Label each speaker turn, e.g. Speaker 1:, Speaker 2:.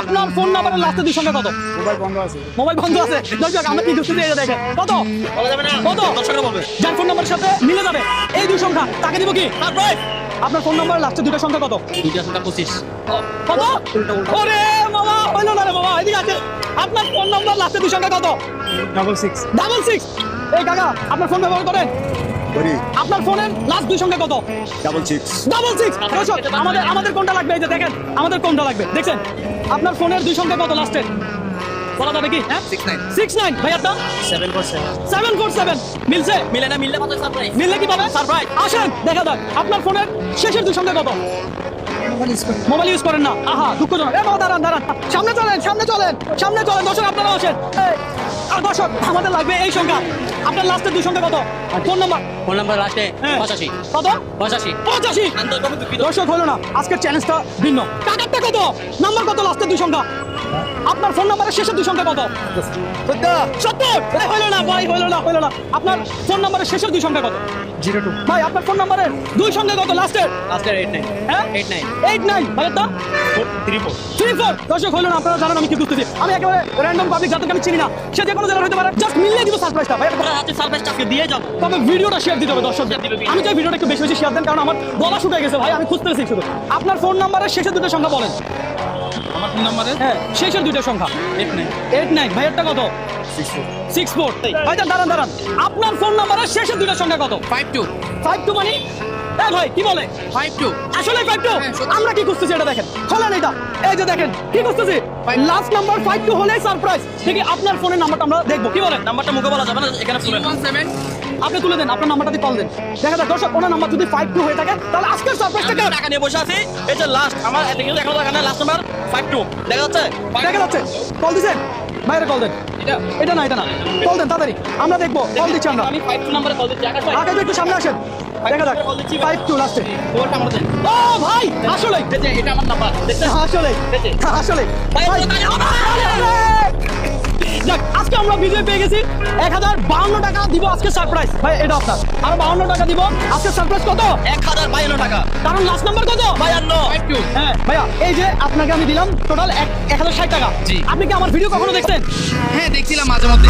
Speaker 1: আপনার ফোন নাম্বারের লাস্টে দুই সংখ্যা কত?
Speaker 2: মোবাইল বন্ধ আছে।
Speaker 1: মোবাইল বন্ধ আছে। দর্শক আমরা কি দুষ্টুমি এটা দেখেন। কত?
Speaker 3: বলা যাবে না।
Speaker 1: কত?
Speaker 3: দর্শকরা বলবে।
Speaker 1: যার ফোন নাম্বারের সাথে মিলে যাবে এই দুই সংখ্যা তাকে দিব কি? সারপ্রাইজ। আপনার ফোন নাম্বারের লাস্টে দুইটা সংখ্যা কত?
Speaker 3: দুইটা সংখ্যা 25।
Speaker 1: কত? ওরে মামা হইলো না রে বাবা, এদিকে আছে। আপনার ফোন নাম্বার লাস্টে দুই সংখ্যা কত?
Speaker 2: 66
Speaker 1: 66। এই কাকা আপনার ফোন ব্যবহার করেন?
Speaker 2: করি
Speaker 1: আপনার ফোনের লাস্ট দুই সংখ্যা কত?
Speaker 2: 66
Speaker 1: 66। দর্শক আমাদের কোনটা লাগবে? এই যে দেখেন আমাদের কোনটা লাগবে দেখছেন। আপনার ফোনের দুই সংখ্যা কত লাস্টে? বলা যাবে কি? হ্যাঁ 69 ভাই আপনার 747 মিলছে?
Speaker 3: মিলে না, মিললে কত সারপ্রাইজ?
Speaker 1: মিললে কি পাবে? সারপ্রাইজ। আসেন দেখা যাক আপনার ফোনের শেষের দুই সংখ্যা কত? মোবাইল ইউজ করেন না? আহা দুঃখজনক। বাবা দাঁড়ান দাঁড়ান, সামনে চলেন দর্শক আপনারা আসেন। আর দর্শক আমাদের লাগবে এই সংখ্যা। আপনার লাস্টের দুই সংখ্যা কত? Phone number.
Speaker 3: ফোন নাম্বার লাস্টে
Speaker 1: হ্যাঁ।
Speaker 3: 85।
Speaker 1: কত?
Speaker 3: 85।
Speaker 1: 85।
Speaker 3: আন্তরিকভাবে দুঃখিত।
Speaker 1: দর্শক হলো না, আজকের চ্যালেঞ্জটা ভিন্ন। কাকারটা কত? নাম্বার কত লাস্টের দুই সংখ্যা? আপনার ফোন নাম্বারের শেষের দুই সংখ্যা কত? 70। হলো না ভাই, হলো না। আপনার ফোন নাম্বারের শেষের দুই সংখ্যা কত?
Speaker 2: 02
Speaker 1: ভাই আপনার ফোন নাম্বারের দুই সংখ্যা কত লাস্টের?
Speaker 3: লাস্টের 89।
Speaker 1: হ্যাঁ 89 ভাই এটা 34। দর্শক হলো না, আপনারা জানেন আমি কি বুঝতেছি। আমি একেবারে র্যান্ডম পাবলিক যাদেরকে আমি চিনি না, সে যে কোনো জেলার হতে পারে, জাস্ট মিললে দিব সারপ্রাইজটা ভাই।
Speaker 3: আপনারা হাতে সারপ্রাইজ আজকে দিয়ে যাবো।
Speaker 1: তবে ভিডিওটা শেয়ার দিতে হবে দর্শকদের। আমি চাই ভিডিওটা একটু বেশি বেশি শেয়ার দেন, কারণ আমার গলা শুকিয়ে গেছে ভাই, আমি খুঁজতেছি শুধু। আপনার ফোন নাম্বারের শেষের দুটো সংখ্যা বলেন।
Speaker 3: আমার ফোন নাম্বারে
Speaker 1: হ্যাঁ শেষের দুটো সংখ্যা। 89 ভাই এটা কত? 64। ভাই দাঁড়ান আপনার ফোন নাম্বারের শেষের দুটো সংখ্যা কত?
Speaker 3: 52।
Speaker 1: 52 মানে ভাই কি বলে?
Speaker 3: 52
Speaker 1: আসলে 52।
Speaker 3: হ্যাঁ, সত্যি।
Speaker 1: আমরা কি খুঁজতেছি এটা দেখেন, খোলেন এটা। এই যে দেখেন কি খুঁজতেছি, লাস্ট নাম্বার 52 হলে সারপ্রাইজ। দেখি আপনার ফোনের নাম্বারটা আমরা দেখবো, কি বলেন?
Speaker 3: নাম্বারটা মুখে বলা যাবে না, এখানে তুলে 17।
Speaker 1: আপনি তুলে দেন, আপনার নাম্বারটা দিয়ে কল দেন। দেখা যাক দর্শক ওনার নাম্বার যদি 52 হয়ে থাকে তাহলে আজকের সারপ্রাইজটা
Speaker 3: আমি টাকা নিয়ে বসে আছি। এই যে লাস্ট আমার এদিকে এখন দেখা লাস্ট নাম্বার 52 দেখা যাচ্ছে।
Speaker 1: দেখা যাচ্ছে। কল দিছেন? বাইরে কল দেন। এটা না কল দেন তাড়াতাড়ি, আমরা দেখবো। কল দিচ্ছি আমরা।
Speaker 3: আমি 52 নম্বরে কল দিচ্ছি। আকাশ ভাই
Speaker 1: আগে একটু সামনে আসেন, দেখা যাক। 52 লাস্টে।
Speaker 3: ওটা আমরা দেন।
Speaker 1: ও ভাই আসলে
Speaker 3: এই যে এটা আমার নাম্বার দেখছেন?
Speaker 1: আসলে
Speaker 3: ভাই,
Speaker 1: ভাই,
Speaker 3: তাই হবে।
Speaker 1: যাক, আজকে আমরা বিজয় পেয়ে গেছি। 1052 টাকা দিব আজকে সারপ্রাইজ ভাই, এটা আপনার। আর 52 টাকা দিব আজকে সারপ্রাইজ। কত?
Speaker 3: 1052 টাকা।
Speaker 1: কারণ লাস্ট নাম্বার কত?
Speaker 3: 52।
Speaker 1: হ্যাঁ ভাইয়া, এই যে আপনাকে আমি দিলাম টোটাল 1060 টাকা।
Speaker 3: জি।
Speaker 1: আপনি কি আমার ভিডিও কখনো দেখছেন?
Speaker 3: হ্যাঁ দেখছিলাম মাঝে মধ্যে।